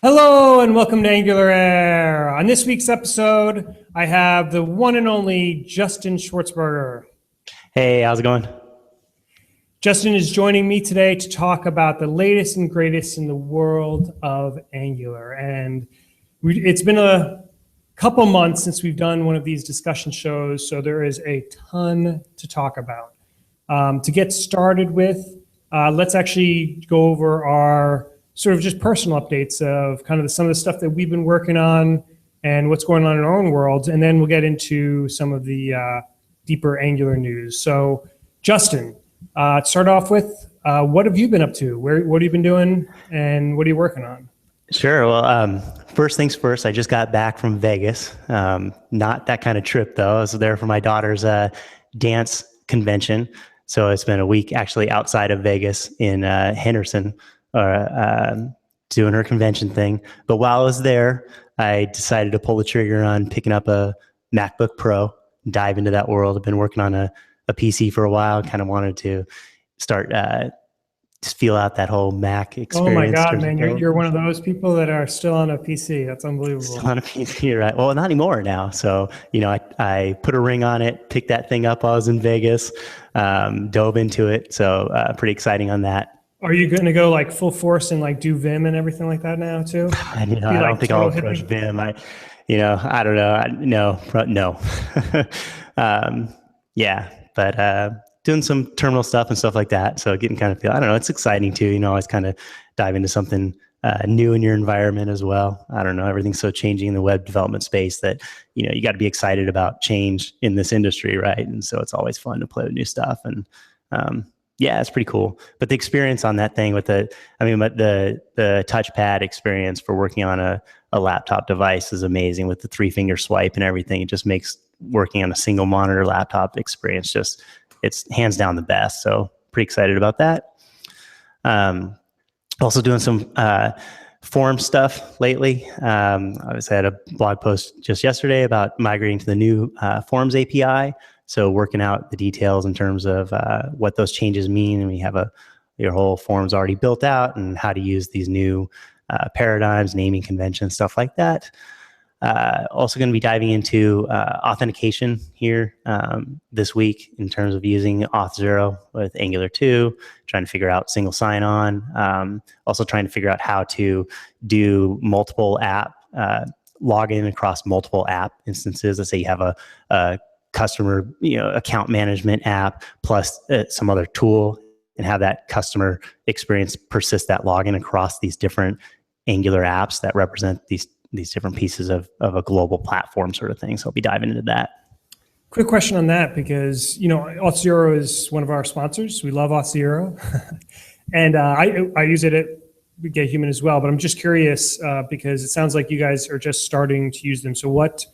Hello and welcome to ngAir. On this week's episode, I have the one and only Justin Schwartzberger. Hey, how's it going? Justin is joining me today to talk about the latest and greatest in the world of Angular. And it's been a couple months since we've done one of these discussion shows, so there is a ton to talk about. To get started with, let's actually go over our sort of just personal updates of kind of some of the stuff that we've been working on and what's going on in our own worlds. And then we'll get into some of the deeper Angular news. So Justin, to start off with, what have you been up to? What have you been doing and what are you working on? Sure. Well, first things first, I just got back from Vegas. Not that kind of trip, though. I was there for my daughter's dance convention. So it's been a week actually outside of Vegas in Henderson, doing her convention thing. But while I was there, I decided to pull the trigger on picking up a MacBook Pro, dive into that world. I've been working on a PC for a while, kind of wanted to start just feel out that whole Mac experience. Oh my God, man, you're one of those people that are still on a PC. That's unbelievable. Still on a PC, right? Well, not anymore now. So, I put a ring on it, picked that thing up while I was in Vegas, dove into it. So pretty exciting on that. Are you going to go like full force and like do Vim and everything like that now too? I don't think I'll approach Vim. I don't know. No. Yeah, but doing some terminal stuff and stuff like that. So getting kind of feel, I don't know, it's exciting too. Always kind of dive into something new in your environment as well. I don't know, everything's so changing in the web development space that, you got to be excited about change in this industry, right? And so it's always fun to play with new stuff. And yeah, it's pretty cool. But the experience on that thing with the touchpad experience for working on a laptop device is amazing with the 3-finger swipe and everything. It just makes working on a single monitor laptop experience it's hands down the best. So pretty excited about that. Also doing some form stuff lately. I had a blog post just yesterday about migrating to the new Forms API. So working out the details in terms of what those changes mean. And we have your whole forms already built out and how to use these new paradigms, naming conventions, stuff like that. Also going to be diving into authentication here this week in terms of using Auth0 with Angular 2, trying to figure out single sign-on. Also trying to figure out how to do multiple app login across multiple app instances. Let's say you have a customer account management app plus some other tool, and have that customer experience persist that login across these different Angular apps that represent these different pieces of a global platform sort of thing. So I'll be diving into that. Quick question on that, because Auth0 is one of our sponsors. We love Auth0. And I use it at Get Human as well, but I'm just curious because it sounds like you guys are just starting to use them. So what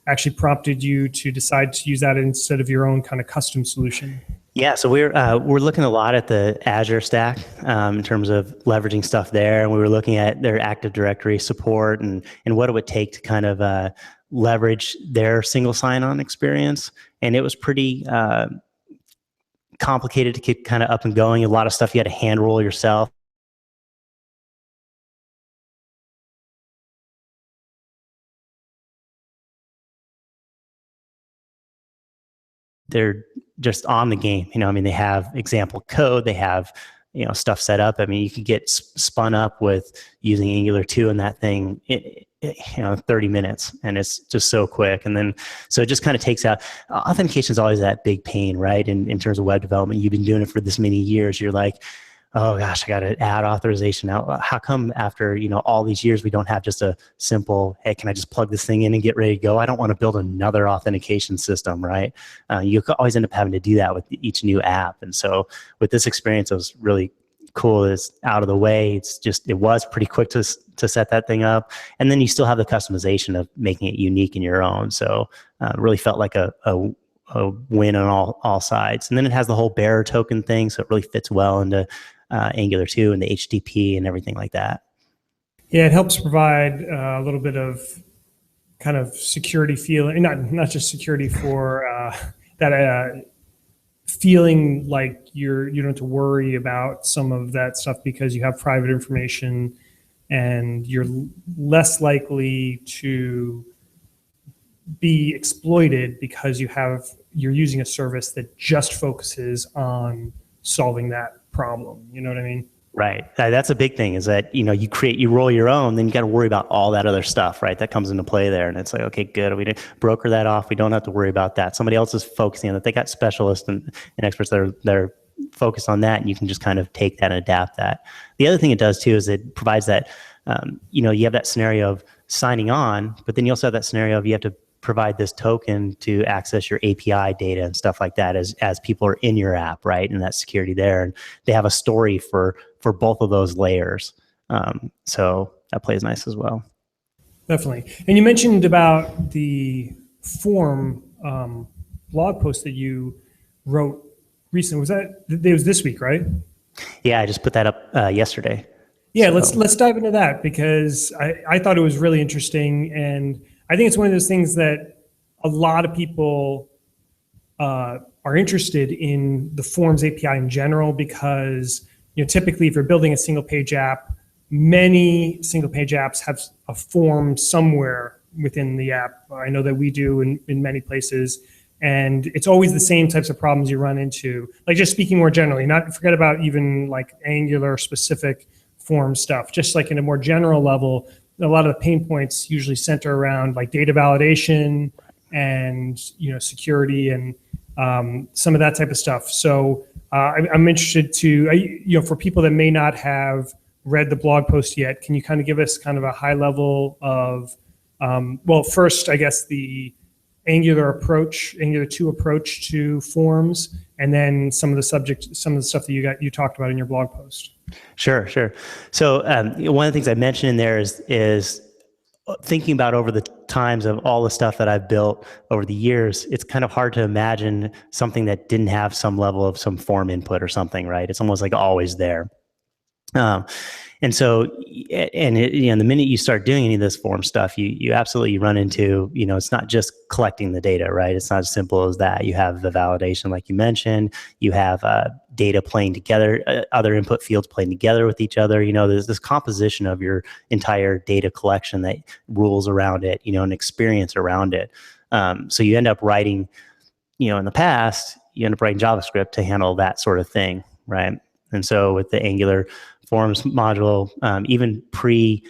actually prompted you to decide to use that instead of your own kind of custom solution? Yeah, so we're looking a lot at the Azure stack in terms of leveraging stuff there, and we were looking at their Active Directory support and what it would take to kind of leverage their single sign-on experience. And it was pretty complicated to get kind of up and going. A lot of stuff you had to hand roll yourself. They're just on the game. They have example code, they have, stuff set up. You could get spun up with using Angular 2 and that thing, 30 minutes, and it's just so quick. And then, so it just kind of takes out, authentication is always that big pain, right? In terms of web development, you've been doing it for this many years. You're like, oh gosh, I got to add authorization now. How come after, all these years, we don't have just a simple, hey, can I just plug this thing in and get ready to go? I don't want to build another authentication system, right? You always end up having to do that with each new app. And so with this experience, it was really cool. It's out of the way. It was pretty quick to set that thing up. And then you still have the customization of making it unique in your own. So it really felt like a win on all sides. And then it has the whole bearer token thing. So it really fits well into Angular 2 and the HTTP and everything like that. Yeah, it helps provide a little bit of kind of security feeling, not just security for that feeling like you don't have to worry about some of that stuff because you have private information and you're less likely to be exploited because you're using a service that just focuses on solving that problem. You know what I mean? Right. That's a big thing is that, you roll your own, then you got to worry about all that other stuff, right? That comes into play there. And it's like, okay, good. We didn't broker that off. We don't have to worry about that. Somebody else is focusing on that. They got specialists and experts that are focused on that. And you can just kind of take that and adapt that. The other thing it does too, is it provides that, you have that scenario of signing on, but then you also have that scenario of you have to provide this token to access your API data and stuff like that as people are in your app, right? And that security there. And they have a story for both of those layers. So that plays nice as well. Definitely. And you mentioned about the form blog post that you wrote recently. It was this week, right? Yeah, I just put that up yesterday. Yeah, let's dive into that because I thought it was really interesting, and I think it's one of those things that a lot of people are interested in the Forms API in general because typically if you're building a single page app, many single page apps have a form somewhere within the app. I know that we do in many places, and it's always the same types of problems you run into. Like just speaking more generally, not forget about even like Angular specific form stuff, just like in a more general level, a lot of the pain points usually center around like data validation and security and some of that type of stuff. So I'm interested to for people that may not have read the blog post yet, can you kind of give us kind of a high level of well, first I guess the Angular 2 approach to forms, and then some of the stuff that you talked about in your blog post. Sure. So one of the things I mentioned in there is thinking about over the times of all the stuff that I've built over the years, it's kind of hard to imagine something that didn't have some level of some form input or something, right? It's almost like always there. And so, the minute you start doing any of this form stuff, you absolutely run into, it's not just collecting the data, right? It's not as simple as that. You have the validation, like you mentioned, you have data playing together, other input fields playing together with each other. There's this composition of your entire data collection that rules around it, an experience around it. So you end up writing, in the past, you end up writing JavaScript to handle that sort of thing, right? And so with the Angular Forms module, even pre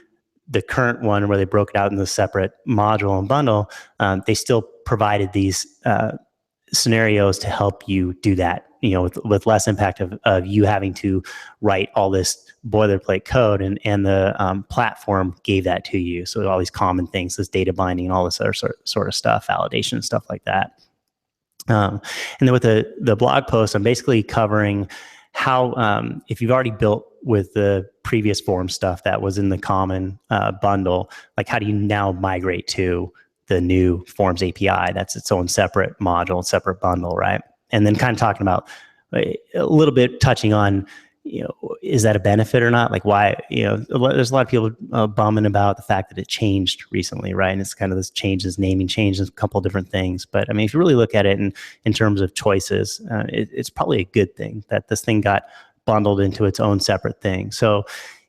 the current one where they broke it out in the separate module and bundle, they still provided these scenarios to help you do that, with less impact of you having to write all this boilerplate code, and the platform gave that to you. So all these common things, this data binding and all this other sort of stuff, validation, stuff like that. And then with the blog post, I'm basically covering how, if you've already built with the previous form stuff that was in the common bundle, like how do you now migrate to the new Forms API? That's its own separate module, separate bundle, right? And then kind of talking about a little bit touching on, is that a benefit or not? Like why, there's a lot of people bumming about the fact that it changed recently, right? And it's kind of this naming changes, a couple of different things. But I mean, if you really look at it in terms of choices, it's probably a good thing that this thing got bundled into its own separate thing. So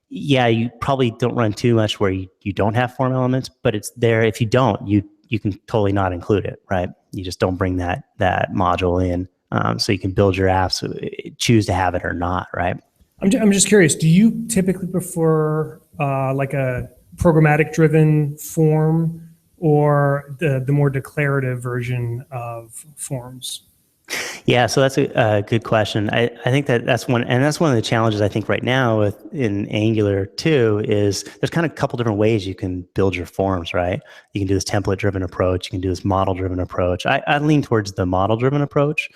yeah, you probably don't run too much where you don't have form elements, but it's there. If you don't, you can totally not include it, right? You just don't bring that module in. So you can build your apps, choose to have it or not, right? I'm just curious, do you typically prefer like a programmatic driven form or the more declarative version of forms? Yeah, so that's a good question. I think that's one of the challenges I think right now in Angular 2 is there's kind of a couple different ways you can build your forms, right? You can do this template driven approach. You can do this model driven approach. I lean towards the model driven approach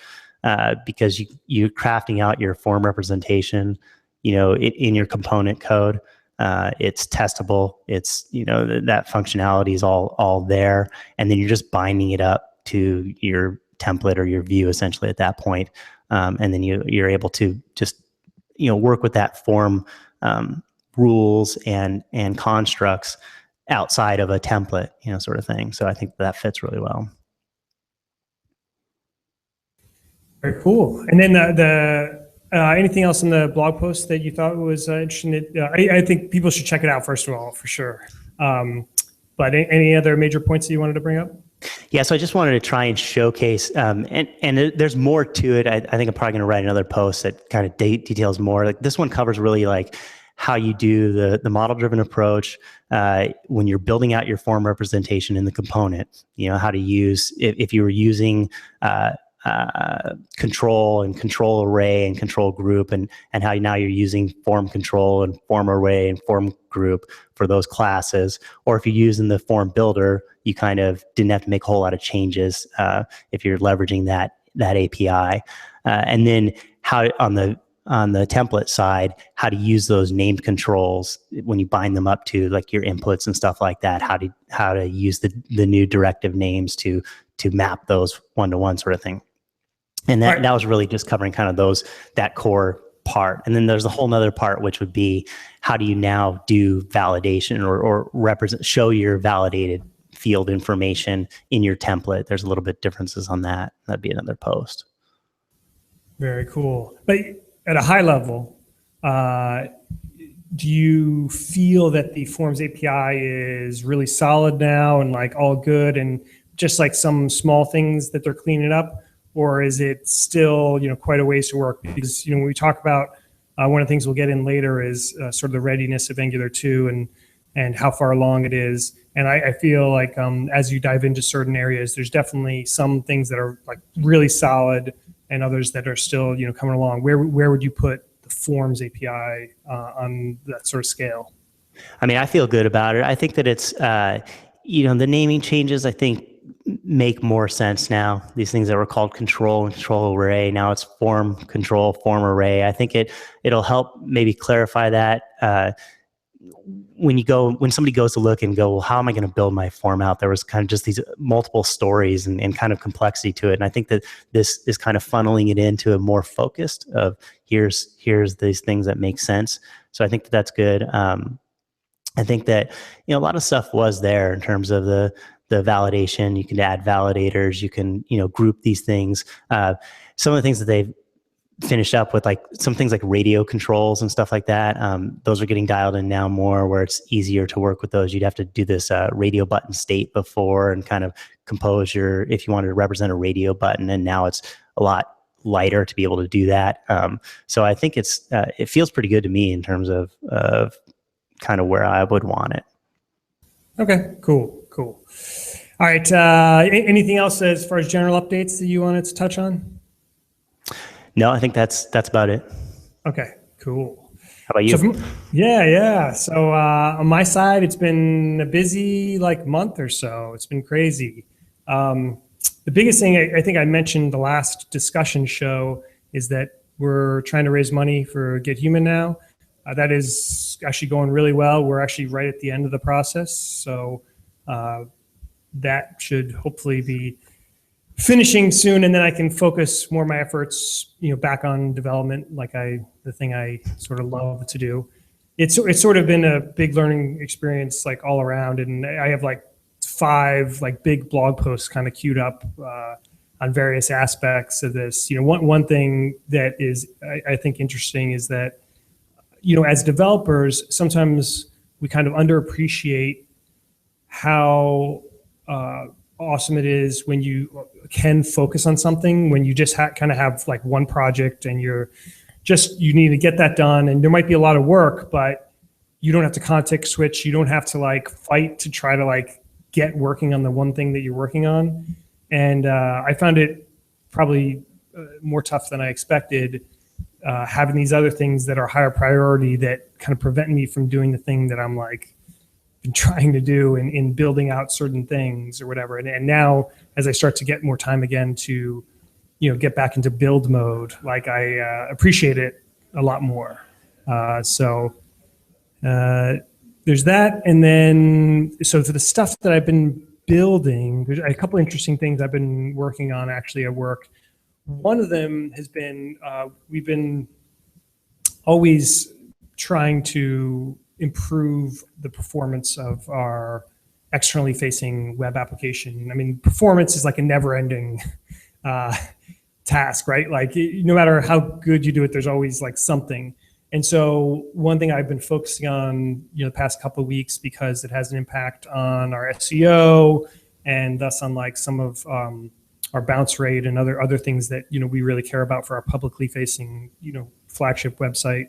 because you're crafting out your form representation, in your component code. It's testable. It's, that functionality is all there. And then you're just binding it up to your template or your view essentially at that point. And then you're able to just, work with that form rules and constructs outside of a template, sort of thing. So I think that fits really well. Very cool. And then Anything else in the blog post that you thought was interesting? I think people should check it out, first of all, for sure. But any other major points that you wanted to bring up? Yeah, so I just wanted to try and showcase, and there's more to it. I think I'm probably going to write another post that kind of details more. Like this one covers really like how you do the model-driven approach when you're building out your form representation in the component. You know, how to use, if you were using control and control array and control group, and how now you're using form control and form array and form group for those classes, or if you're using the form builder, you kind of didn't have to make a whole lot of changes if you're leveraging that API. And then how on the template side, how to use those named controls when you bind them up to like your inputs and stuff like that, how to use the new directive names to map those one-to-one sort of thing. And that was really just covering kind of that core part. And then there's a whole nother part, which would be how do you now do validation or show your validated field information in your template. There's a little bit differences on that. That'd be another post. Very cool. But at a high level, do you feel that the Forms API is really solid now and like all good and just like some small things that they're cleaning up? Or is it still, quite a ways to work? Because, when we talk about one of the things we'll get in later is sort of the readiness of Angular 2 and how far along it is. And I feel like as you dive into certain areas, there's definitely some things that are like really solid and others that are still, coming along. Where would you put the Forms API on that sort of scale? I mean, I feel good about it. I think that it's, the naming changes, I think, make more sense now. These things that were called control and control array, now it's form control, form array. I think it'll help maybe clarify that when somebody goes to look and go, well, how am I going to build my form out? There was kind of just these multiple stories and kind of complexity to it. And I think that this is kind of funneling it into a more focused of here's these things that make sense. So I think that's good. I think that, a lot of stuff was there in terms of the validation. You can add validators, you can, group these things. Some of the things that they've finished up with, like some things like radio controls and stuff like that. Those are getting dialed in now more where it's easier to work with those. You'd have to do this radio button state before and kind of compose if you wanted to represent a radio button. And now it's a lot lighter to be able to do that. So I think it feels pretty good to me in terms of kind of where I would want it. Okay, cool. All right. Anything else as far as general updates that you wanted to touch on? No, I think that's about it. Okay, cool. How about you? So yeah. So on my side, it's been a busy month or so. It's been crazy. The biggest thing I think I mentioned the last discussion show is that we're trying to raise money for Get Human now. That is actually going really well. We're actually right at the end of the process. So that should hopefully be finishing soon, and then I can focus more of my efforts, back on development, the thing I sort of love to do. It's sort of been a big learning experience, all around, and I have 5 big blog posts kind of queued up on various aspects of this. One thing that is I think interesting is that as developers, sometimes we kind of underappreciate how awesome it is when you can focus on something, when you just kind of have one project and you need to get that done. And there might be a lot of work, but you don't have to context switch. You don't have to fight to try to get working on the one thing that you're working on. And I found it probably more tough than I expected, having these other things that are higher priority that kind of prevent me from doing the thing that I'm been trying to do in building out certain things or whatever. And now as I start to get more time again to, get back into build mode, I appreciate it a lot more. So there's that. And then, so for the stuff that I've been building, there's a couple interesting things I've been working on actually at work. One of them has been, we've been always trying to improve the performance of our externally facing web application. I mean, performance is a never ending task, right? Like no matter how good you do it, there's always like something. And so one thing I've been focusing on, the past couple of weeks, because it has an impact on our SEO and thus on like some of our bounce rate and other things that, we really care about for our publicly facing, flagship website,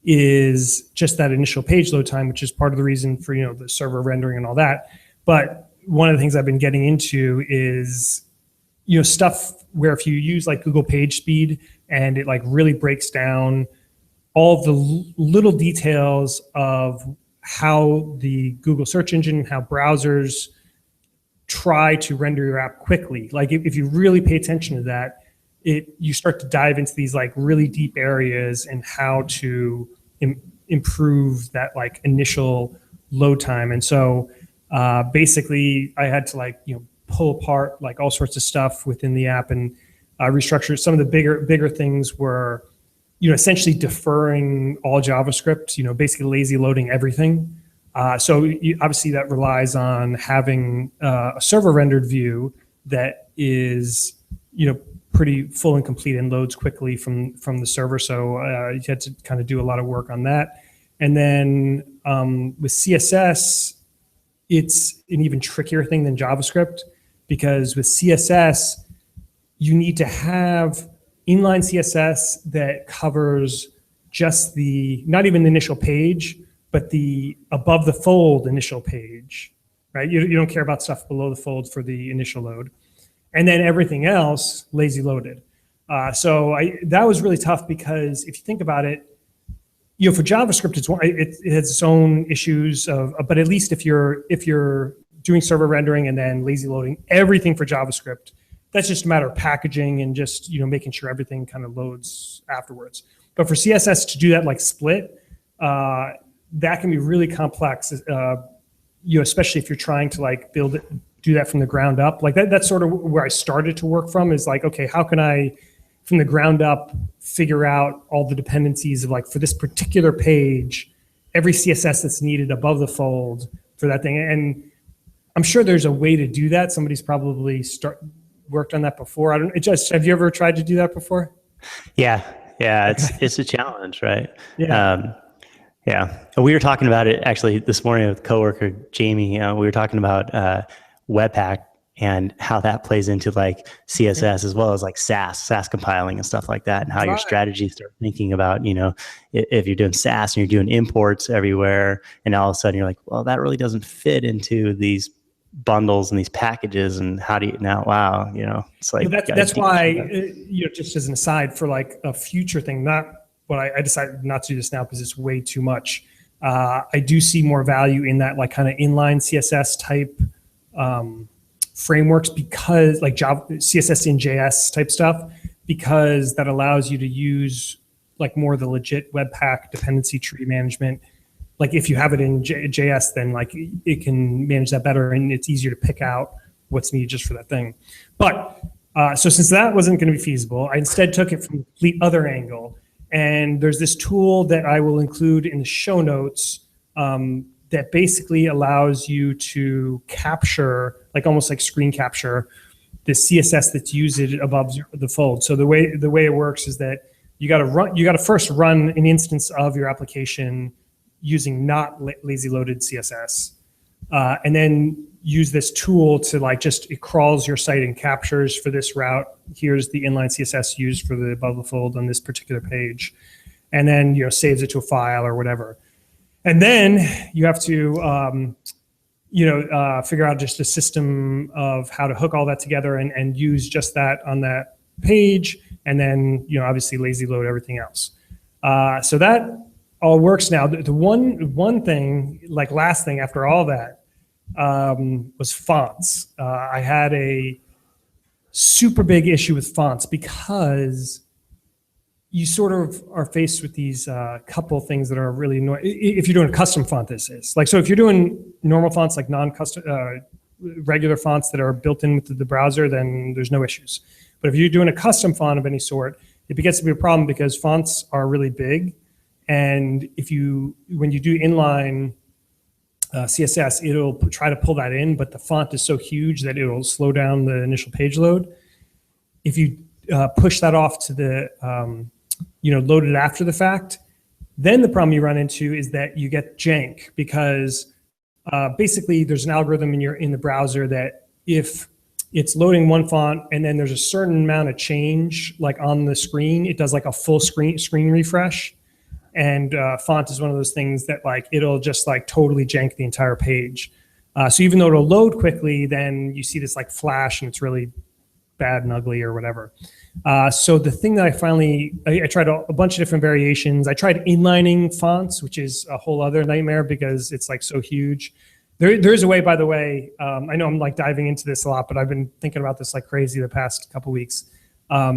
is just that initial page load time, which is part of the reason for, the server rendering and all that. But one of the things I've been getting into is, stuff where if you use like Google Page Speed and it like really breaks down all the little details of how the Google search engine, how browsers try to render your app quickly. Like if you really pay attention to that, you start to dive into these like really deep areas and how to improve that like initial load time. And so basically I had to like, pull apart like all sorts of stuff within the app and restructure. Some of the bigger things were, essentially deferring all JavaScript, basically lazy loading everything. So obviously that relies on having a server rendered view that is, pretty full and complete and loads quickly from the server. So you had to kind of do a lot of work on that. And then with CSS, it's an even trickier thing than JavaScript, because with CSS, you need to have inline CSS that covers just not even the initial page, but the above the fold initial page, right? You don't care about stuff below the fold for the initial load. And then everything else, lazy loaded. So that was really tough, because if you think about it, for JavaScript, it has its own issues but at least if you're doing server rendering and then lazy loading everything for JavaScript, that's just a matter of packaging and just, making sure everything kind of loads afterwards. But for CSS to do that like split, that can be really complex, especially if you're trying to like do that from the ground up. Like that's sort of where I started to work from, is like, okay, how can I from the ground up figure out all the dependencies of like, for this particular page, every CSS that's needed above the fold for that thing. And I'm sure there's a way to do that. Somebody's probably worked on that before. Have you ever tried to do that before? Yeah. It's a challenge, right? Yeah. Yeah. We were talking about it actually this morning with coworker Jamie. We were talking about Webpack and how that plays into like CSS as well as like SAS compiling and stuff like that, and how your strategies start thinking about, if you're doing SAS and you're doing imports everywhere, and all of a sudden you're like, well, that really doesn't fit into these bundles and these packages, and how do you now? Wow, it's like that's why just as an aside, for like a future thing, not what I decided not to do this now because it's way too much. I do see more value in that like kind of inline CSS type frameworks, because like Java, CSS in JS type stuff, because that allows you to use like more of the legit Webpack dependency tree management. Like if you have it in JS, then like it can manage that better, and it's easier to pick out what's needed just for that thing. But so since that wasn't going to be feasible, I instead took it from a complete other angle. And there's this tool that I will include in the show notes that basically allows you to capture, like almost like screen capture, the CSS that's used above the fold. So the way it works is that you got to first run an instance of your application using not lazy loaded CSS, and then use this tool to like it crawls your site and captures for this route. Here's the inline CSS used for the above the fold on this particular page, and then saves it to a file or whatever. And then you have to figure out just a system of how to hook all that together and use just that on that page, and then obviously lazy load everything else. So that all works now. The one thing, like last thing after all that, was fonts. I had a super big issue with fonts, because you sort of are faced with these couple things that are really annoying. If you're doing a custom font, this is like, so if you're doing normal fonts, like non-custom, regular fonts that are built in with the browser, then there's no issues. But if you're doing a custom font of any sort, it begins to be a problem, because fonts are really big. And when you do inline CSS, it'll try to pull that in, but the font is so huge that it'll slow down the initial page load. If you push that off to the, load it after the fact, then the problem you run into is that you get jank because basically there's an algorithm in the browser that if it's loading one font and then there's a certain amount of change like on the screen, it does like a full screen refresh. And font is one of those things that like it'll just like totally jank the entire page. So even though it'll load quickly, then you see this like flash and it's really bad and ugly or whatever. So the thing that I tried a bunch of different variations. I tried inlining fonts, which is a whole other nightmare because it's like so huge. There's a way, by the way, I know I'm like diving into this a lot, but I've been thinking about this like crazy the past couple weeks. I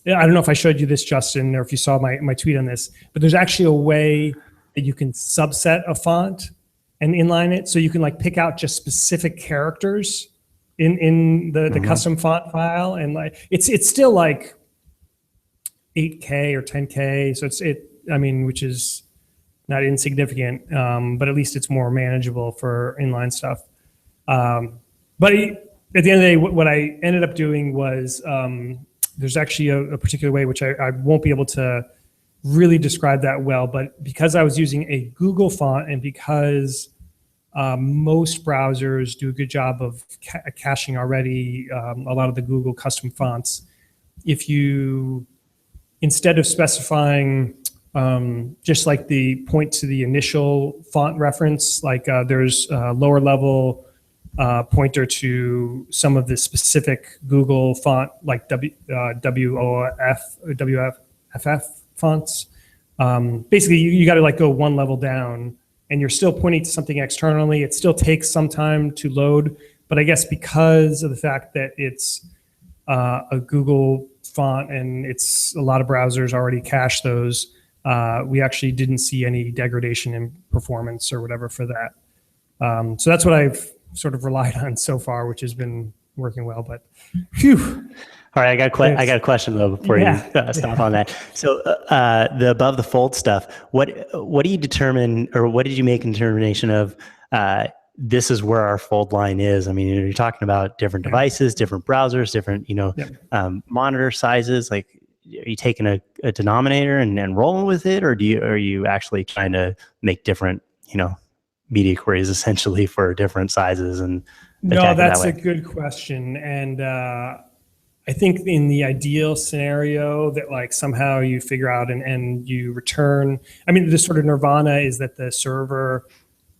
don't know if I showed you this, Justin, or if you saw my tweet on this, but there's actually a way that you can subset a font and inline it. So you can like pick out just specific characters in the custom font file. And like, it's still like 8K or 10K. So which is not insignificant, but at least it's more manageable for inline stuff. But at the end of the day, what I ended up doing was, there's actually a particular way, which I won't be able to really describe that well, but because I was using a Google font and because most browsers do a good job of caching already a lot of the Google custom fonts, if you, instead of specifying just like the point to the initial font reference, like there's a lower level pointer to some of the specific Google font, like WOF or WFF fonts. Basically, you got to like go one level down, and you're still pointing to something externally. It still takes some time to load, but I guess because of the fact that it's a Google font and it's a lot of browsers already cache those, we actually didn't see any degradation in performance or whatever for that. So that's what I've sort of relied on so far, which has been working well, but phew. All right, I got a question though before you stop on that. So the above the fold stuff, what do you determine, or what did you make a determination of? This is where our fold line is. I mean, you're talking about different devices, different browsers, different monitor sizes. Like, are you taking a denominator and rolling with it, or are you actually trying to make different media queries essentially for different sizes? And no, that's a good question. And I think in the ideal scenario that like somehow you figure out and you return, I mean, the sort of nirvana is that the server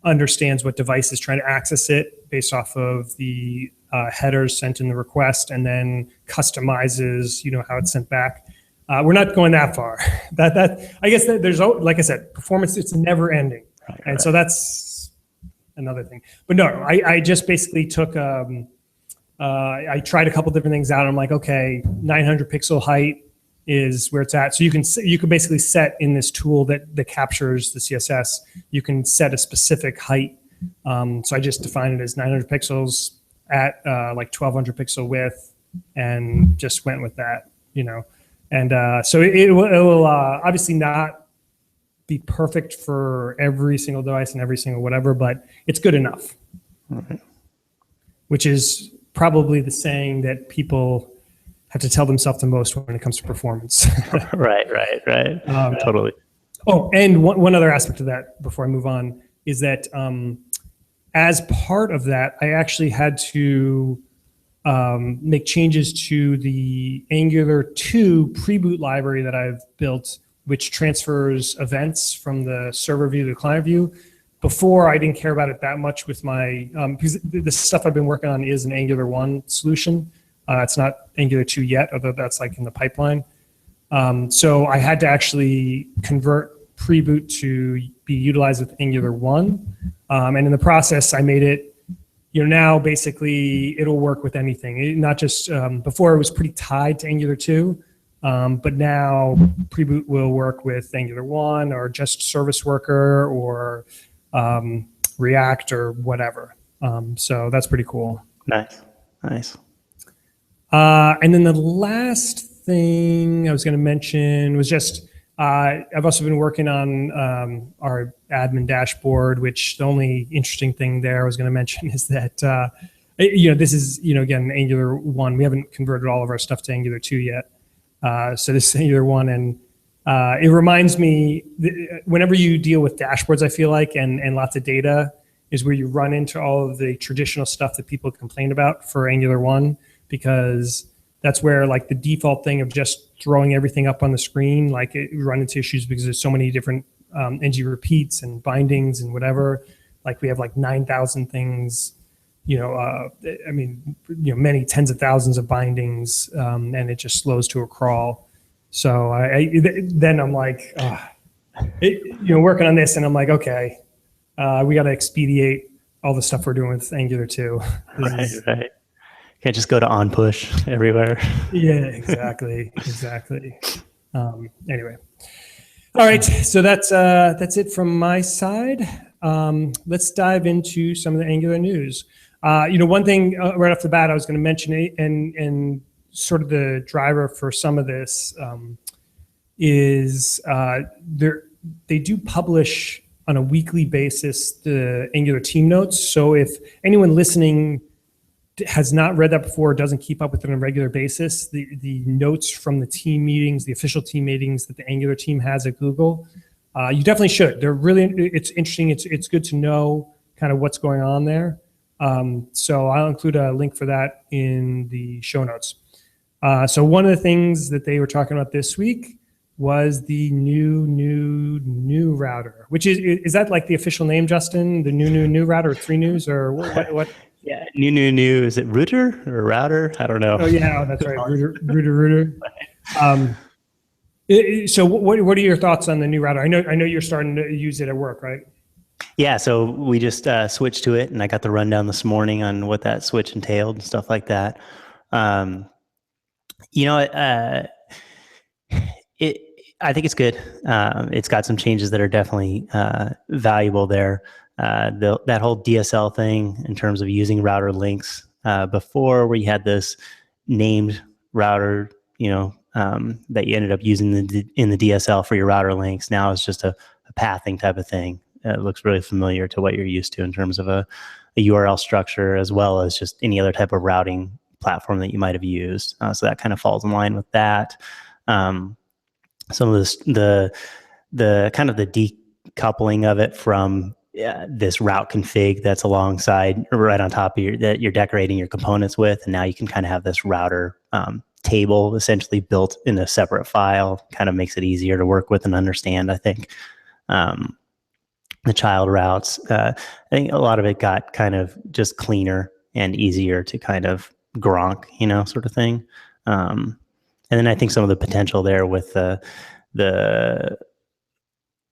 understands what device is trying to access it based off of the headers sent in the request, and then customizes, how it's sent back. We're not going that far. That I guess that there's, like I said, performance, it's never ending. Right. So that's another thing. But no, I just basically took, I tried a couple different things out. I'm like, okay, 900 pixel height is where it's at. So you can basically set in this tool that captures the CSS, you can set a specific height. So I just defined it as 900 pixels at like 1200 pixel width and just went with that, And so it will obviously not be perfect for every single device and every single whatever, but it's good enough. Right. Which is probably the saying that people have to tell themselves the most when it comes to performance. Right. Totally. Oh, and one other aspect of that before I move on is that as part of that, I actually had to make changes to the Angular 2 pre-boot library that I've built, which transfers events from the server view to the client view. Before, I didn't care about it that much with my, because the stuff I've been working on is an Angular 1 solution. It's not Angular 2 yet, although that's like in the pipeline. So I had to actually convert pre-boot to be utilized with Angular 1. And in the process, I made it, now basically it'll work with anything. Not just, before it was pretty tied to Angular 2. But now pre-boot will work with Angular 1 or just Service Worker or React or whatever. So that's pretty cool. Nice. And then the last thing I was going to mention was just, I've also been working on our admin dashboard, which the only interesting thing there I was going to mention is that, this is, again, Angular 1. We haven't converted all of our stuff to Angular 2 yet. So this is Angular 1, and it reminds me, whenever you deal with dashboards, I feel like, and lots of data, is where you run into all of the traditional stuff that people complain about for Angular 1, because that's where like the default thing of just throwing everything up on the screen, like you run into issues because there's so many different ng repeats and bindings and whatever. Like we have like 9,000 things, many tens of thousands of bindings, and it just slows to a crawl. So then I'm like, working on this, and I'm like, okay, we got to expedite all the stuff we're doing with Angular 2. Right. Can't just go to on push everywhere. Yeah, exactly. Anyway, all right. So that's it from my side. Let's dive into some of the Angular news. One thing right off the bat I was going to mention, and sort of the driver for some of this is they do publish on a weekly basis the Angular team notes. So if anyone listening has not read that before, doesn't keep up with it on a regular basis, the notes from the team meetings, the official team meetings that the Angular team has at Google, you definitely should. It's interesting. It's good to know kind of what's going on there. So I'll include a link for that in the show notes. So one of the things that they were talking about this week was the new router, which is that like the official name, Justin? The new router, or 3 news, or what? Yeah, new. Is it router or router? I don't know. Oh yeah, that's right, router. So what are your thoughts on the new router? I know you're starting to use it at work, right? Yeah, so we just switched to it, and I got the rundown this morning on what that switch entailed and stuff like that. I think it's good. It's got some changes that are definitely valuable there. That whole DSL thing in terms of using router links before, where you had this named router, that you ended up using in the DSL for your router links. Now it's just a pathing type of thing. It looks really familiar to what you're used to in terms of a URL structure, as well as just any other type of routing platform that you might have used. So that kind of falls in line with that. Some of this, the kind of the decoupling of it from this route config that's alongside, right on top of that you're decorating your components with, and now you can kind of have this router table essentially built in a separate file. Kind of makes it easier to work with and understand, I think. The child routes, I think a lot of it got kind of just cleaner and easier to kind of Gronk, sort of thing. And then I think some of the potential there with the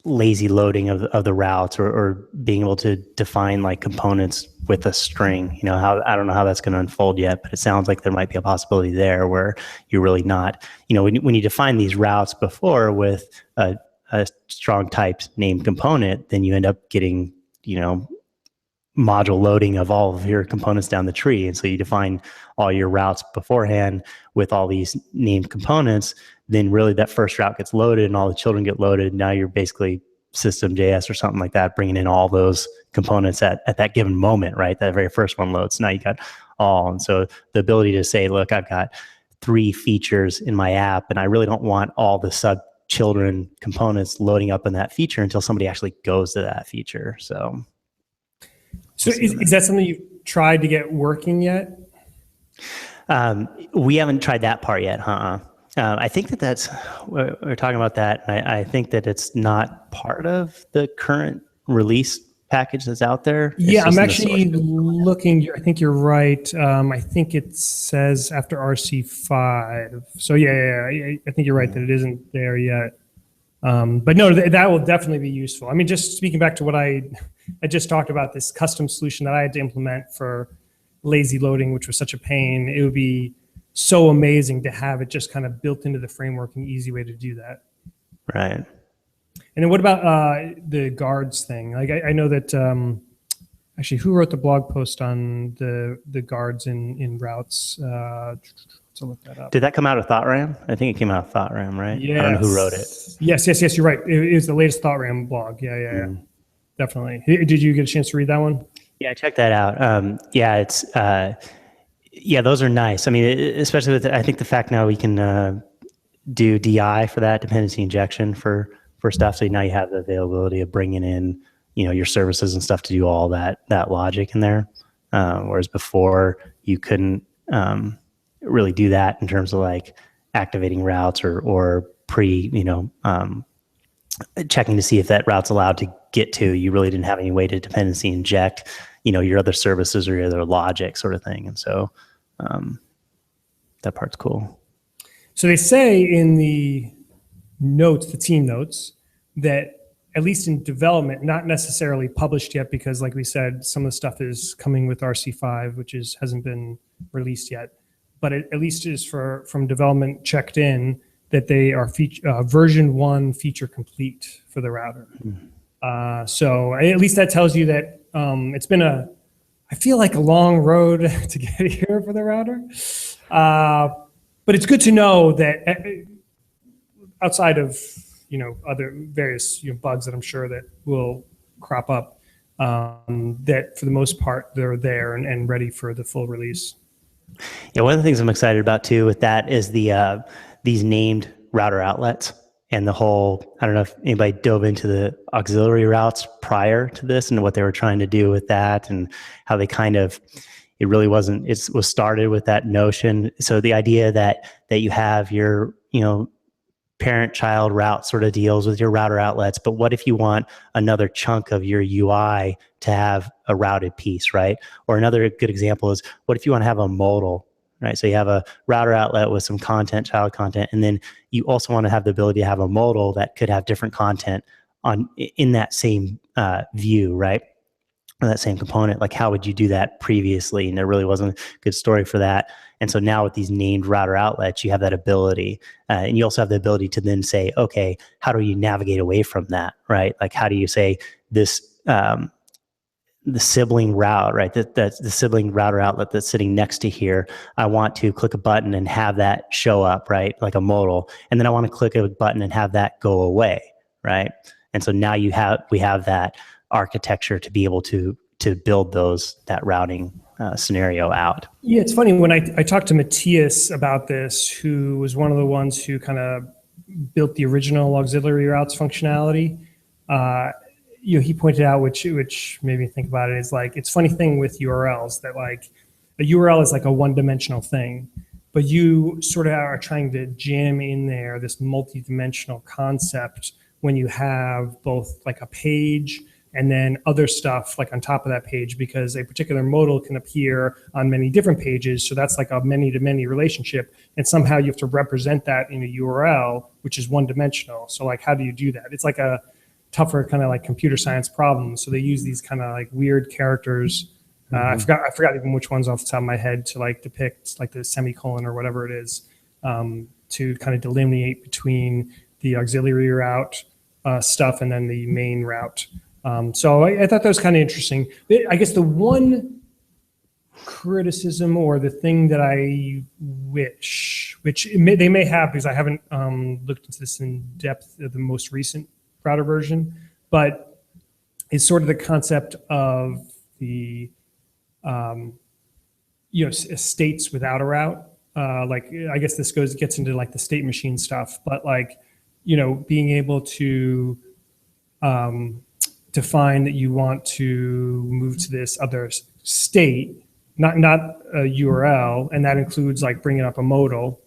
lazy loading of the routes, or being able to define like components with a string, I don't know how that's going to unfold yet, but it sounds like there might be a possibility there where you're really not, when you define these routes before with a strong typed named component, then you end up getting, module loading of all of your components down the tree. And so you define all your routes beforehand with all these named components, then really that first route gets loaded and all the children get loaded. Now you're basically system.js or something like that, bringing in all those components at that given moment, right? That very first one loads. Now you got all. And so the ability to say, look, I've got 3 features in my app, and I really don't want all the sub children components loading up in that feature until somebody actually goes to that feature. So is that something you've tried to get working yet? We haven't tried that part yet. I think we're talking about that. I think that it's not part of the current release package that's out there. Yeah, I'm actually looking. I think you're right. I think it says after RC5. So yeah, I think you're right that it isn't there yet. But no, that will definitely be useful. I mean, just speaking back to what I just talked about, this custom solution that I had to implement for lazy loading, which was such a pain. It would be so amazing to have it just kind of built into the framework, an easy way to do that. Right. And then what about the guards thing? Like I know that actually, who wrote the blog post on the guards in routes? To look that up. Did that come out of ThoughtRam? I think it came out of ThoughtRam, right? Yes. I don't know who wrote it. Yes, you're right. It was the latest ThoughtRam blog. Yeah. Definitely. Did you get a chance to read that one? Yeah, I checked that out. It's those are nice. I mean, especially with I think the fact now we can do DI for that, dependency injection for stuff. So now you have the availability of bringing in, your services and stuff to do all that logic in there. Whereas before you couldn't really do that in terms of like activating routes or checking to see if that route's allowed to get to. You really didn't have any way to dependency inject, your other services or your other logic sort of thing. And so that part's cool. So they say in the notes, the team notes, that at least in development, not necessarily published yet, because like we said, some of the stuff is coming with RC5, which hasn't been released yet, but it at least is from development checked in, that they are version 1 feature complete for the router. So at least that tells you that it's been I feel like a long road to get here for the router. But it's good to know that outside of, other various bugs that I'm sure that will crop up, that for the most part, they're there and ready for the full release. Yeah, one of the things I'm excited about too with that is these named router outlets and the whole, I don't know if anybody dove into the auxiliary routes prior to this and what they were trying to do with that and how they it really wasn't, it was started with that notion. So the idea that you have your, parent-child route sort of deals with your router outlets, but what if you want another chunk of your UI to have a routed piece, right? Or another good example is, what if you want to have a modal, right? So you have a router outlet with some content, child content, and then you also want to have the ability to have a modal that could have different content in that same view, right? Or that same component. Like, how would you do that previously? And there really wasn't a good story for that. And so now with these named router outlets, you have that ability. And you also have the ability to then say, okay, how do you navigate away from that, right? Like, how do you say this, the sibling route, right? That's the sibling router outlet that's sitting next to here. I want to click a button and have that show up, right? Like a modal. And then I want to click a button and have that go away, right? And so now we have that architecture to be able to build that routing scenario out. Yeah, it's funny when I talked to Matthias about this, who was one of the ones who kind of built the original auxiliary routes functionality. He pointed out, which made me think about it, is like, it's a funny thing with URLs that like a URL is like a one-dimensional thing, but you sort of are trying to jam in there this multi-dimensional concept when you have both like a page and then other stuff like on top of that page, because a particular modal can appear on many different pages. So that's like a many-to-many relationship. And somehow you have to represent that in a URL, which is one-dimensional. So like, how do you do that? It's like a tougher kind of like computer science problem. So they use these kind of like weird characters. I forgot even which ones off the top of my head to like depict like the semicolon or whatever it is, to kind of delineate between the auxiliary route stuff and then the main route. So I thought that was kind of interesting. I guess the one criticism or the thing that I wish, they may have, because I haven't looked into this in depth of the most recent router version, but it's sort of the concept of the states without a route. Like, I guess this gets into like the state machine stuff, but like, being able to define that you want to move to this other state, not a URL, and that includes like bringing up a modal,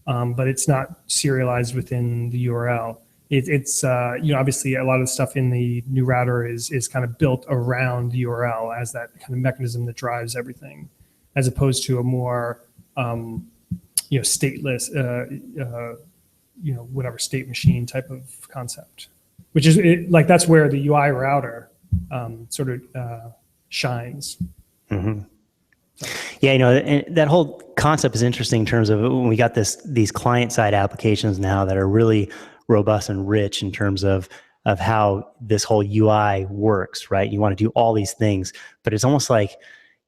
but it's not serialized within the URL. It's obviously a lot of the stuff in the new router is kind of built around the URL as that kind of mechanism that drives everything, as opposed to a more stateless whatever state machine type of concept, which is like, that's where the UI router sort of shines. Mm-hmm. Yeah, and that whole concept is interesting in terms of when we got these client-side applications now that are really robust and rich in terms of how this whole UI works, right? You want to do all these things, but it's almost like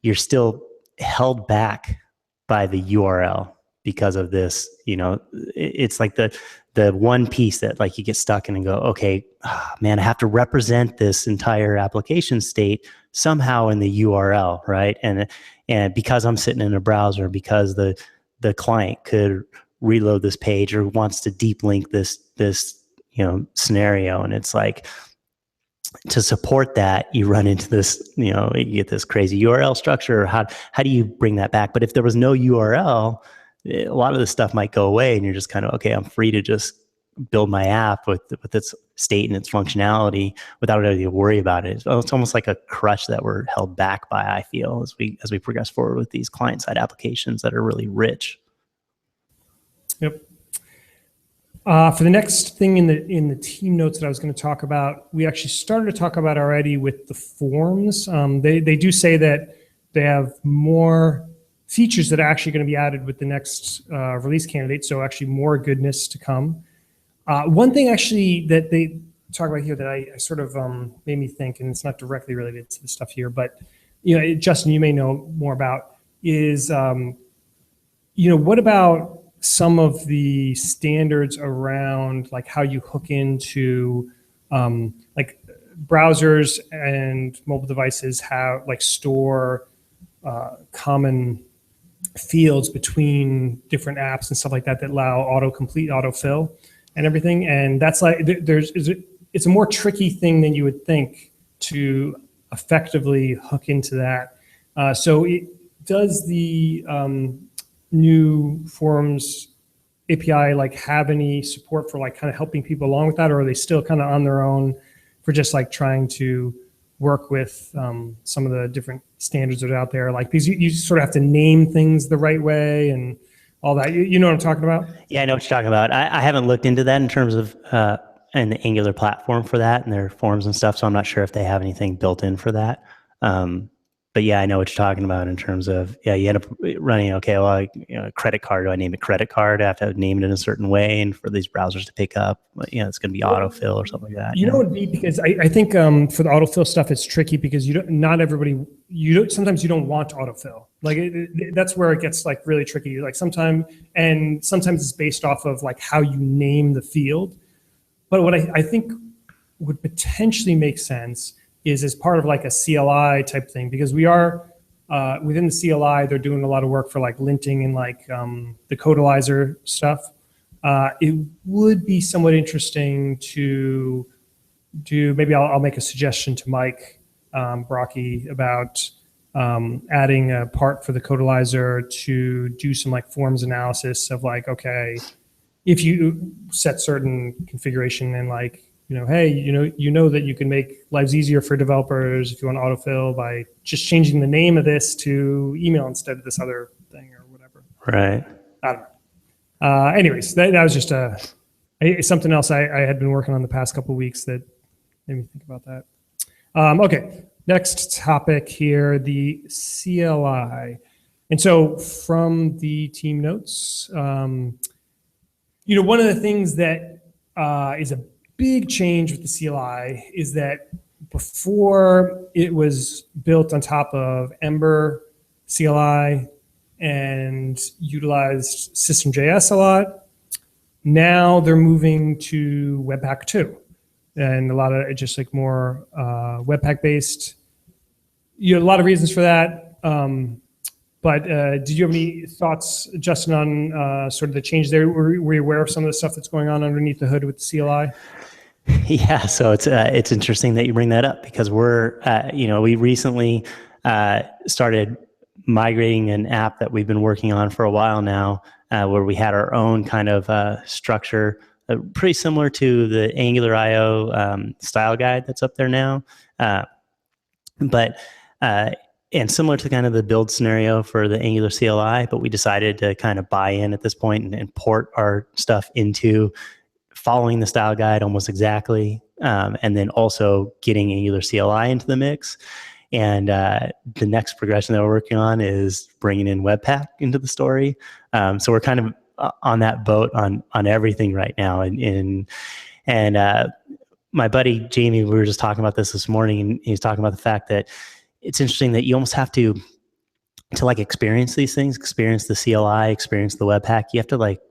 you're still held back by the URL because of this. It's like the one piece that like you get stuck in and go, okay, man, I have to represent this entire application state somehow in the URL, right? And because I'm sitting in a browser, because the client could reload this page or wants to deep link this scenario. And it's like, to support that, you run into this, you get this crazy URL structure. How do you bring that back? But if there was no URL, a lot of this stuff might go away, and you're just kind of, okay, I'm free to just build my app with its state and its functionality without having to worry about it. It's almost like a crutch that we're held back by, I feel, as we progress forward with these client-side applications that are really rich. Yep. For the next thing in the team notes that I was going to talk about, we actually started to talk about already with the forms. They do say that they have more features that are actually going to be added with the next release candidate, so actually more goodness to come. One thing actually that they talk about here that I sort of made me think, and it's not directly related to the stuff here, but Justin, you may know more about, is what about some of the standards around like how you hook into like browsers and mobile devices have like store common fields between different apps and stuff like that allow autocomplete, autofill and everything. And that's like, it's a more tricky thing than you would think to effectively hook into that. So does the new Forms API like have any support for like kind of helping people along with that, or are they still kind of on their own for just like trying to work with some of the different standards that are out there? Like, because you sort of have to name things the right way and all that. You know what I'm talking about? Yeah, I know what you're talking about. I haven't looked into that in terms of an Angular platform for that and their forms and stuff, so I'm not sure if they have anything built in for that. But yeah, I know what you're talking about in terms of, you end up running, okay, well, credit card, do I name it credit card? I have to name it in a certain way, and for these browsers to pick up, it's going to be autofill or something like that. You know what it would be, because I think for the autofill stuff, it's tricky because sometimes you don't want autofill. Like that's where it gets like really tricky. Like sometimes it's based off of like how you name the field. But what I think would potentially make sense is as part of like a CLI type thing, because we are within the CLI, they're doing a lot of work for like linting and like the Codalizer stuff. It would be somewhat interesting to do, maybe I'll make a suggestion to Mike Brocky about adding a part for the Codalizer to do some like forms analysis of like, okay, if you set certain configuration and like, hey, you know that you can make lives easier for developers if you want autofill by just changing the name of this to email instead of this other thing or whatever. Right. I don't know. Anyways, that was just something else I had been working on the past couple of weeks that made me think about that. Okay, next topic here, the CLI. And so from the team notes, one of the things that is a big change with the CLI is that before it was built on top of Ember CLI and utilized System.js a lot. Now they're moving to Webpack 2 and a lot of just like more Webpack based. A lot of reasons for that. But did you have any thoughts, Justin, on sort of the change there? Were you aware of some of the stuff that's going on underneath the hood with the CLI? Yeah, so it's interesting that you bring that up, because we recently started migrating an app that we've been working on for a while now, where we had our own kind of structure, pretty similar to the Angular IO style guide that's up there now, and similar to kind of the build scenario for the Angular CLI, but we decided to kind of buy in at this point and port our stuff into following the style guide almost exactly, and then also getting Angular CLI into the mix. And the next progression that we're working on is bringing in Webpack into the story. So we're kind of on that boat on everything right now. And my buddy Jamie, we were just talking about this morning, and he's talking about the fact that it's interesting that you almost have to like experience these things, experience the CLI, experience the Webpack. You have to like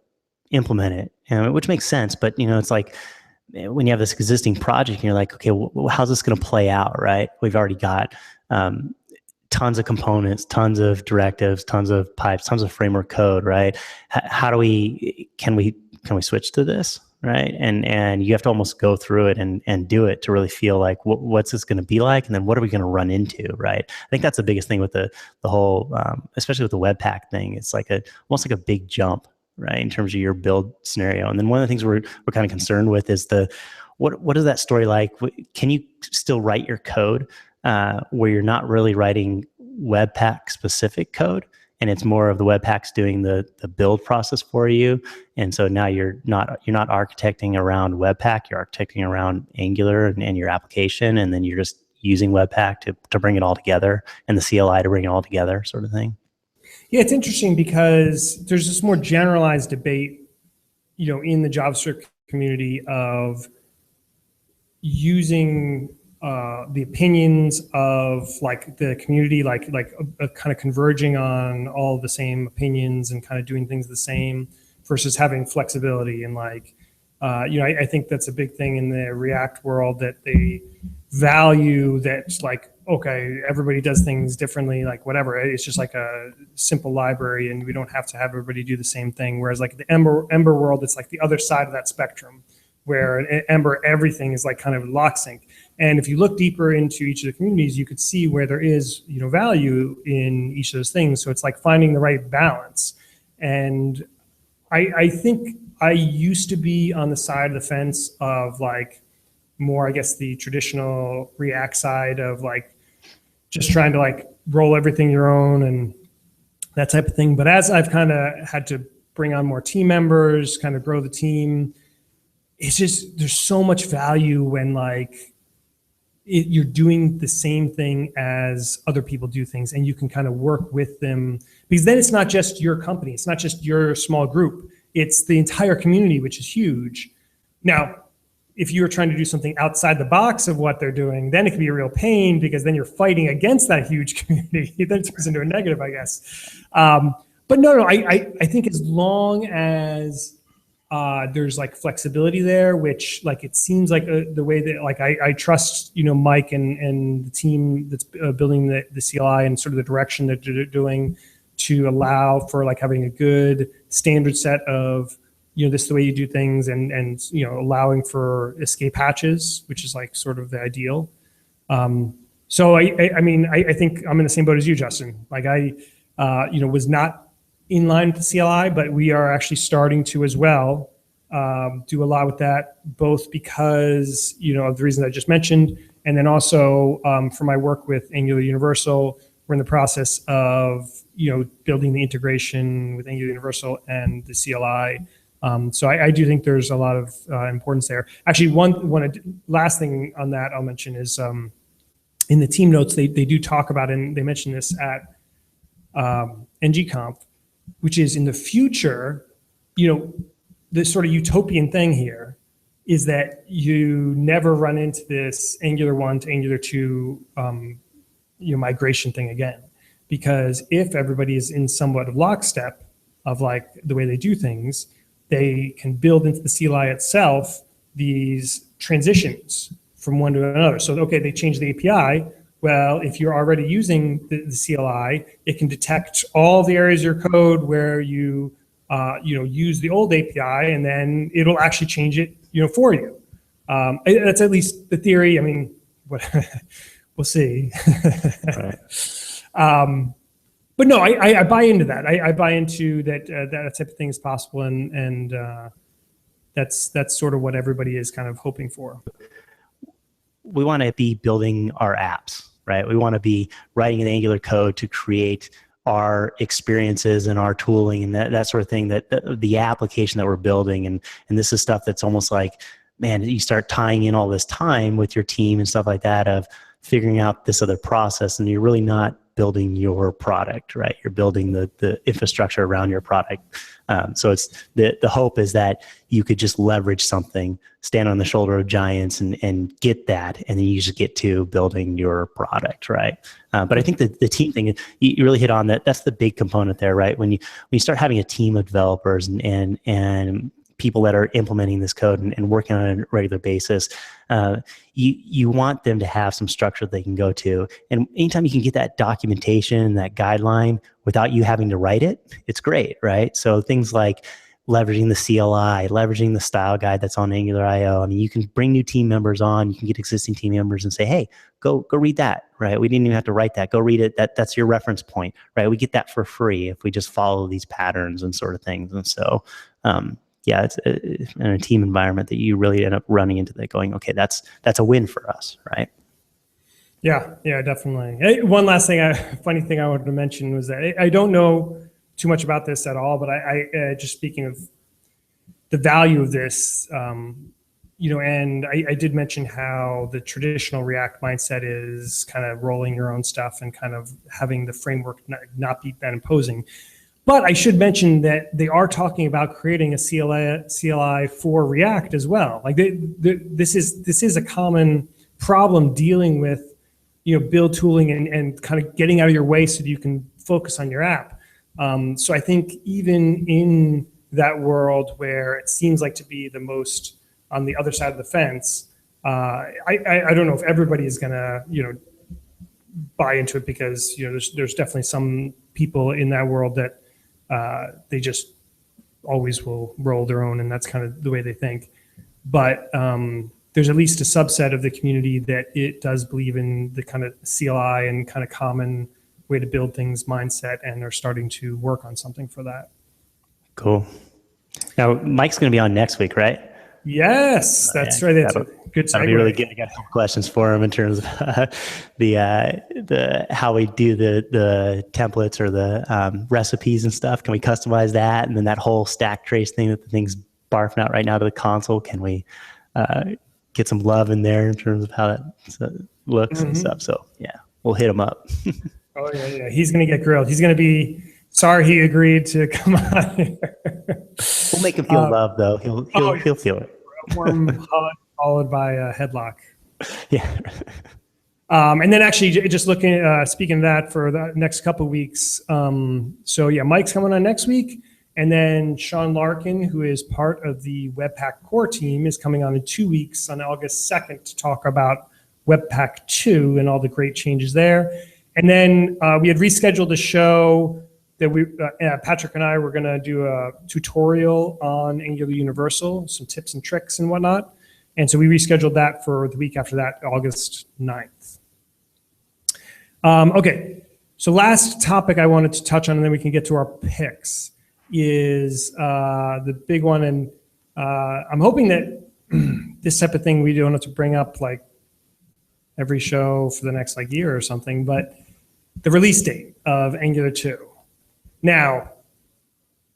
implement it, which makes sense. But it's like when you have this existing project and you're like, okay, well, how's this going to play out, right? We've already got tons of components, tons of directives, tons of pipes, tons of framework code, right? How do can we switch to this, right? And you have to almost go through it and do it to really feel like what's this going to be like, and then what are we going to run into, right? I think that's the biggest thing with the whole, especially with the Webpack thing. It's like almost like a big jump, right, in terms of your build scenario. And then one of the things we're kind of concerned with is what is that story like? Can you still write your code where you're not really writing Webpack specific code, and it's more of the Webpack's doing the build process for you? And so now you're not architecting around Webpack, you're architecting around Angular and your application, and then you're just using Webpack to bring it all together, and the CLI to bring it all together, sort of thing. Yeah, it's interesting because there's this more generalized debate, in the JavaScript community of using the opinions of like the community, like kind of converging on all the same opinions and kind of doing things the same versus having flexibility. And I think that's a big thing in the React world, that they value that, like, okay, everybody does things differently, like whatever. It's just like a simple library and we don't have to have everybody do the same thing. Whereas like the Ember world, it's like the other side of that spectrum, where in Ember, everything is like kind of locksync. And if you look deeper into each of the communities, you could see where there is, value in each of those things. So it's like finding the right balance. And I think I used to be on the side of the fence of like more, I guess, the traditional React side of like just trying to like roll everything your own and that type of thing. But as I've kind of had to bring on more team members, kind of grow the team, it's just, there's so much value when like you're doing the same thing as other people do things, and you can kind of work with them, because then it's not just your company, it's not just your small group, it's the entire community, which is huge. Now, if you're trying to do something outside the box of what they're doing, then it can be a real pain, because then you're fighting against that huge community. Then it turns into a negative, I guess. But no, I think as long as there's like flexibility there, which like it seems like the way that like I trust Mike and the team that's building the CLI and sort of the direction that they're doing, to allow for like having a good standard set of this is the way you do things, and allowing for escape hatches, which is like sort of the ideal. So I mean I think I'm in the same boat as you, Justin. Like I was not in line with the CLI, but we are actually starting to as well do a lot with that, both because of the reasons I just mentioned, and then also for my work with Angular Universal, we're in the process of building the integration with Angular Universal and the CLI. So I do think there's a lot of importance there. Actually, one last thing on that I'll mention is in the team notes they do talk about, and they mention this at ngConf, which is in the future, this sort of utopian thing here is that you never run into this Angular 1 to Angular 2 migration thing again. Because if everybody is in somewhat of lockstep of like the way they do things, they can build into the CLI itself these transitions from one to another. So, okay, they change the API. Well, if you're already using the CLI, it can detect all the areas of your code where you use the old API, and then it'll actually change it for you. That's at least the theory. I mean, we'll see. Right. But no, I buy into that. I buy into that that type of thing is possible, and that's sort of what everybody is kind of hoping for. We want to be building our apps, right? We want to be writing an Angular code to create our experiences and our tooling and that sort of thing, that the application that we're building. And this is stuff that's almost like, man, you start tying in all this time with your team and stuff like that of figuring out this other process, and you're really not building your product, right? You're building the infrastructure around your product. So it's the hope is that you could just leverage something, stand on the shoulder of giants and get that, and then you just get to building your product, right? But I think that the team thing, you really hit on that. That's the big component there, right? When you start having a team of developers and people that are implementing this code and working on it on a regular basis, you want them to have some structure they can go to. And anytime you can get that documentation, that guideline without you having to write it, it's great, right? So things like leveraging the CLI, leveraging the style guide that's on Angular.io. I mean, you can bring new team members on, you can get existing team members and say, hey, go read that, right? We didn't even have to write that. Go read it. That's your reference point, right? We get that for free if we just follow these patterns and sort of things. And so, yeah, it's in a team environment that you really end up running into that going, okay, that's a win for us, right? Yeah, definitely. Hey, one last thing, funny thing I wanted to mention was that I don't know too much about this at all, but I just speaking of the value of this, and I did mention how the traditional React mindset is kind of rolling your own stuff and kind of having the framework not be that imposing. But I should mention that they are talking about creating a CLI for React as well. Like this is a common problem dealing with, build tooling and kind of getting out of your way so that you can focus on your app. So I think even in that world where it seems like to be the most on the other side of the fence, I don't know if everybody is gonna buy into it, because there's definitely some people in that world that they just always will roll their own, and that's kind of the way they think. But there's at least a subset of the community that it does believe in the kind of CLI and kind of common way to build things mindset, and are starting to work on something for that. Cool. Now, Mike's going to be on next week, right? Yes, that's right. That's a good segue. That'll be really good. I got some questions for him in terms of the how we do the templates or the recipes and stuff. Can we customize that? And then that whole stack trace thing that the thing's barfing out right now to the console, can we get some love in there in terms of how that looks and stuff? So yeah, we'll hit him up. Oh yeah. He's going to get grilled. He's going to be sorry he agreed to come on here. We'll make him feel love, though. He'll feel it. A warm hug followed by a headlock. Yeah. And then actually, just looking, speaking of that, for the next couple of weeks. So yeah, Mike's coming on next week, and then Sean Larkin, who is part of the Webpack core team, is coming on in 2 weeks on August 2nd to talk about Webpack 2 and all the great changes there. And then we had rescheduled a show that Patrick and I were going to do a tutorial on Angular Universal, some tips and tricks and whatnot. And so we rescheduled that for the week after that, August 9th. Okay, so last topic I wanted to touch on, and then we can get to our picks, is the big one. And I'm hoping that this type of thing we don't have to bring up like every show for the next year or something, but the release date of Angular 2. Now,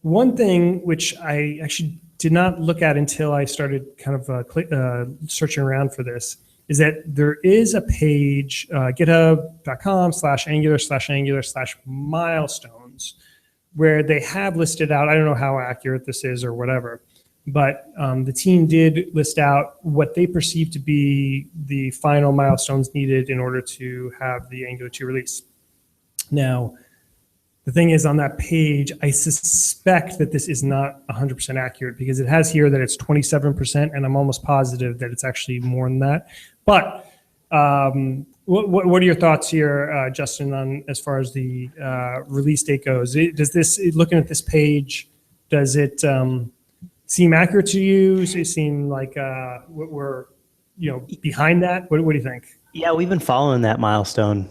one thing which I actually did not look at until I started kind of searching around for this is that there is a page, github.com/angular/milestones, where they have listed out, I don't know how accurate this is or whatever, but the team did list out what they perceive to be the final milestones needed in order to have the Angular 2 release. Now, the thing is, on that page, I suspect that this is not 100% accurate, because it has here that it's 27%, and I'm almost positive that it's actually more than that. But what are your thoughts here, Justin, on as far as the release date goes? Does this, looking at this page, does it seem accurate to you? Does it seem like we're behind that? What do you think? Yeah, we've been following that milestone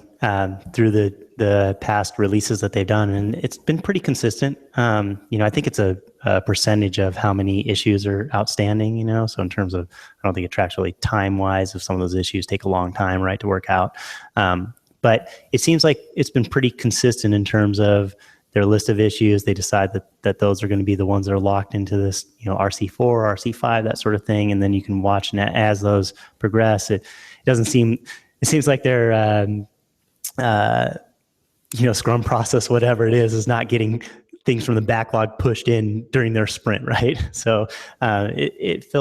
through the past releases that they've done, and it's been pretty consistent. I think it's a percentage of how many issues are outstanding, so in terms of, I don't think it tracks really time-wise if some of those issues take a long time, right, to work out. But it seems like it's been pretty consistent in terms of their list of issues. They decide that those are going to be the ones that are locked into this, RC4, RC5, that sort of thing, and then you can watch, and as those progress, it seems like they're Scrum process, whatever it is not getting things from the backlog pushed in during their sprint, right? So it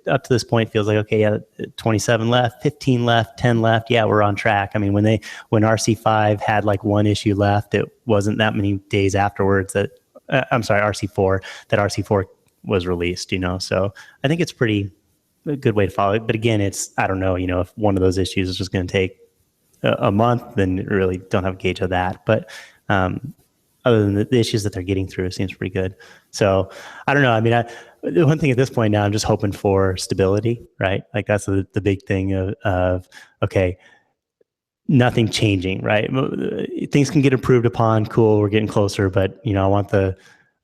up to this point feels like, okay, yeah, 27 left, 15 left, 10 left. Yeah, we're on track. I mean, when RC5 had one issue left, it wasn't that many days afterwards that, RC4, that RC4 was released, so I think it's a good way to follow it. But again, I don't know, if one of those issues is just going to take a month, then really don't have a gauge of that. But other than the issues that they're getting through, it seems pretty good. So I don't know. I mean, the one thing at this point now, I'm just hoping for stability, right? Like that's the big thing of okay, nothing changing, right? Things can get improved upon. Cool, we're getting closer, but I want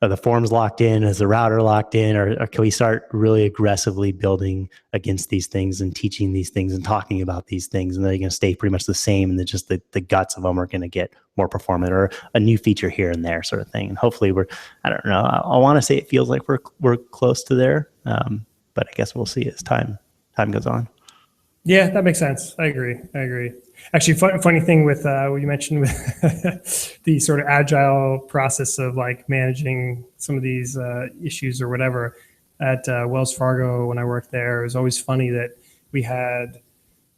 are the forms locked in? Is the router locked in? Or can we start really aggressively building against these things and teaching these things and talking about these things? And they're going to stay pretty much the same. And then just the guts of them are going to get more performant or a new feature here and there sort of thing. And hopefully I don't know. I want to say it feels like we're close to there. But I guess we'll see as time goes on. Yeah, that makes sense. I agree. Actually, funny thing with what you mentioned with the sort of agile process of like managing some of these issues or whatever at Wells Fargo when I worked there, it was always funny that we had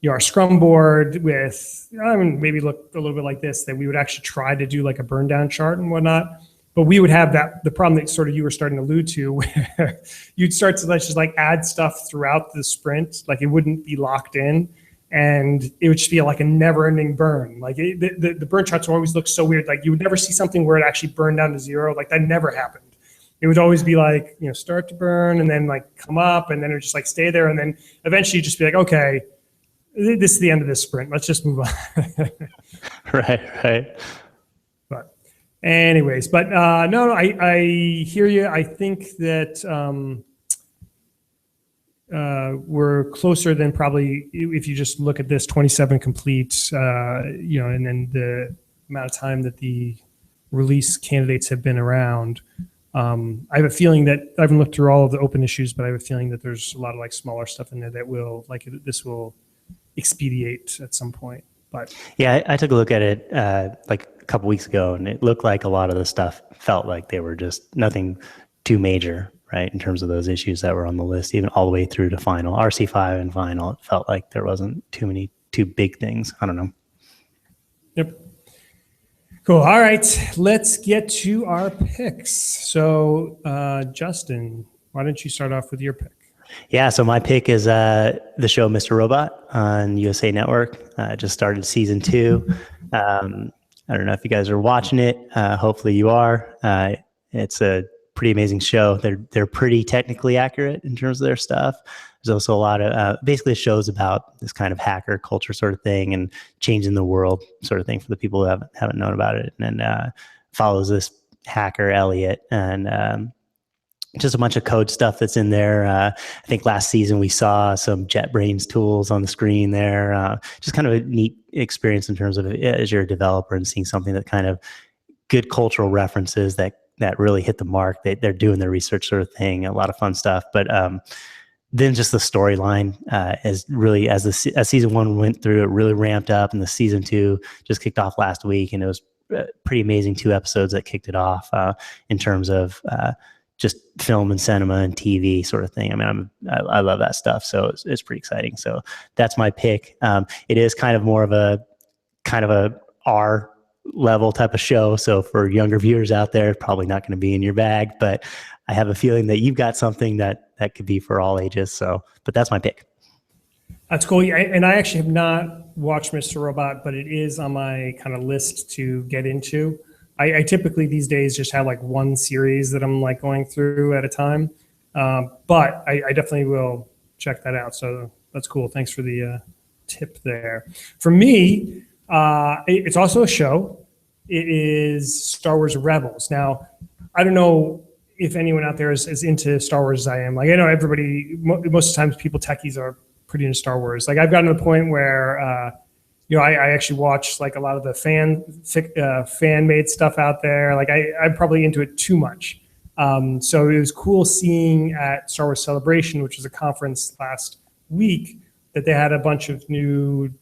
our Scrum board with, maybe look a little bit like this, that we would actually try to do like a burn down chart and whatnot. But we would have the problem that sort of you were starting to allude to, where you'd start to just like add stuff throughout the sprint, like it wouldn't be locked in, and it would just be like a never-ending burn. Like the burn charts would always look so weird. Like you would never see something where it actually burned down to zero. Like that never happened. It would always be like start to burn and then like come up, and then it would just like stay there, and then eventually you'd just be like, okay, this is the end of this sprint. Let's just move on. Right. Anyways, but no, I hear you. I think that we're closer than probably if you just look at this 27 complete, and then the amount of time that the release candidates have been around. I have a feeling that I haven't looked through all of the open issues, but I have a feeling that there's a lot of like smaller stuff in there that this will expedite at some point. But yeah, I took a look at it like a couple weeks ago, and it looked like a lot of the stuff felt like they were just nothing too major, right? In terms of those issues that were on the list, even all the way through to final RC5 and final, it felt like there wasn't too big things. I don't know. Yep. Cool. All right, let's get to our picks. So, Justin, why don't you start off with your pick? Yeah, so my pick is the show Mr. Robot on USA Network. Just started season 2. I don't know if you guys are watching it. Hopefully you are. It's a pretty amazing show. They're pretty technically accurate in terms of their stuff. There's also a lot of basically shows about this kind of hacker culture sort of thing and changing the world sort of thing for the people who haven't known about it. And follows this hacker Elliot and just a bunch of code stuff that's in there. I think last season we saw some JetBrains tools on the screen there. Just kind of a neat experience in terms of as you're a developer and seeing something that kind of good cultural references that really hit the mark. They're doing their research sort of thing. A lot of fun stuff. But then just the storyline as season 1 went through, it really ramped up, and the season 2 just kicked off last week, and it was pretty amazing 2 episodes that kicked it off in terms of just film and cinema and TV sort of thing. I mean, I love that stuff. So it's pretty exciting. So that's my pick. It is kind of more of a R level type of show. So for younger viewers out there, probably not going to be in your bag, but I have a feeling that you've got something that could be for all ages. So, but that's my pick. That's cool. And I actually have not watched Mr. Robot, but it is on my kind of list to get into. I typically these days just have like one series that I'm like going through at a time. But I definitely will check that out. So that's cool. Thanks for the tip there. For me, it's also a show. It is Star Wars Rebels. Now, I don't know if anyone out there is into Star Wars as I am. Like I know everybody, most of the times people techies are pretty into Star Wars. Like I've gotten to the point where, I actually watch like a lot of the fan made stuff out there. Like I'm probably into it too much. So it was cool seeing at Star Wars Celebration, which was a conference last week, that they had a bunch of new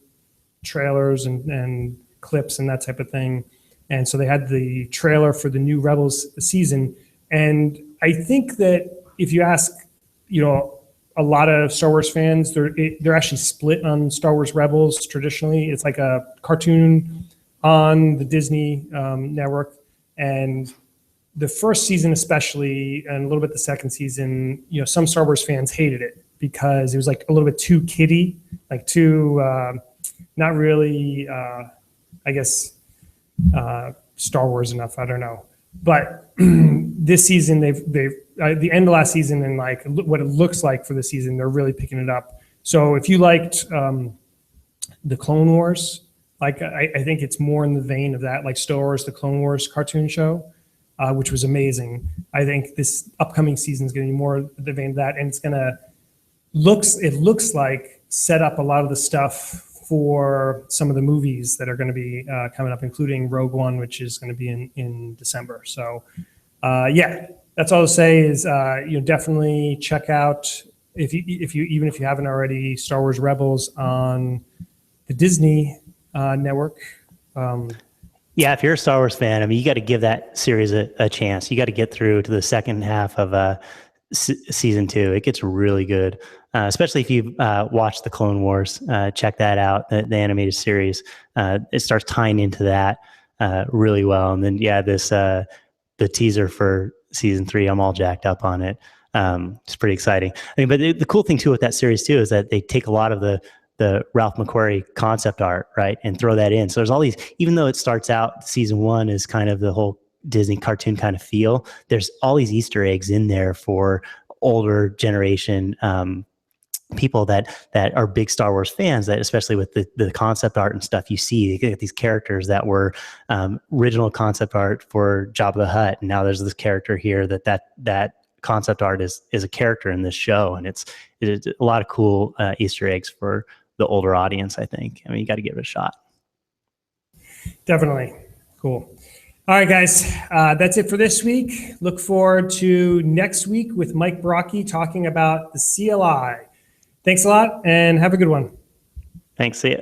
trailers and clips and that type of thing. And so they had the trailer for the new Rebels season. And I think that if you ask, a lot of Star Wars fans, they're actually split on Star Wars Rebels. Traditionally, it's like a cartoon on the Disney network, and the first season especially, and a little bit the second season, some Star Wars fans hated it because it was like a little bit too kiddie, like too not really, I guess, Star Wars enough. I don't know. But this season, they've the end of last season and like what it looks like for the season, they're really picking it up. So if you liked the Clone Wars, like I think it's more in the vein of that, like Star Wars, the Clone Wars cartoon show, which was amazing. I think this upcoming season is going to be more the vein of that, and it's going to looks like set up a lot of the stuff for some of the movies that are going to be coming up, including Rogue One, which is going to be in December. So yeah, that's all I'll say is definitely check out if you haven't already, Star Wars Rebels on the Disney network. Yeah, if you're a Star Wars fan, I mean, you got to give that series a chance. You got to get through to the second half of season 2. It gets really good, especially if you've watched the Clone Wars. Check that out, the animated series. It starts tying into that really well. And then, yeah, the teaser for season 3, I'm all jacked up on it. It's pretty exciting. I mean, but the cool thing too with that series too is that they take a lot of the Ralph McQuarrie concept art, right, and throw that in. So there's all these, even though it starts out season 1 is kind of the whole Disney cartoon kind of feel, there's all these Easter eggs in there for older generation people that are big Star Wars fans, that especially with the concept art and stuff, you see you get these characters that were original concept art for Jabba the Hutt, and now there's this character here that concept art is a character in this show, and it's a lot of cool Easter eggs for the older audience. I think, I mean, you got to give it a shot. Definitely. Cool. All right, guys, that's it for this week. Look forward to next week with Mike Brockie talking about the CLI. Thanks a lot and have a good one. Thanks. See ya.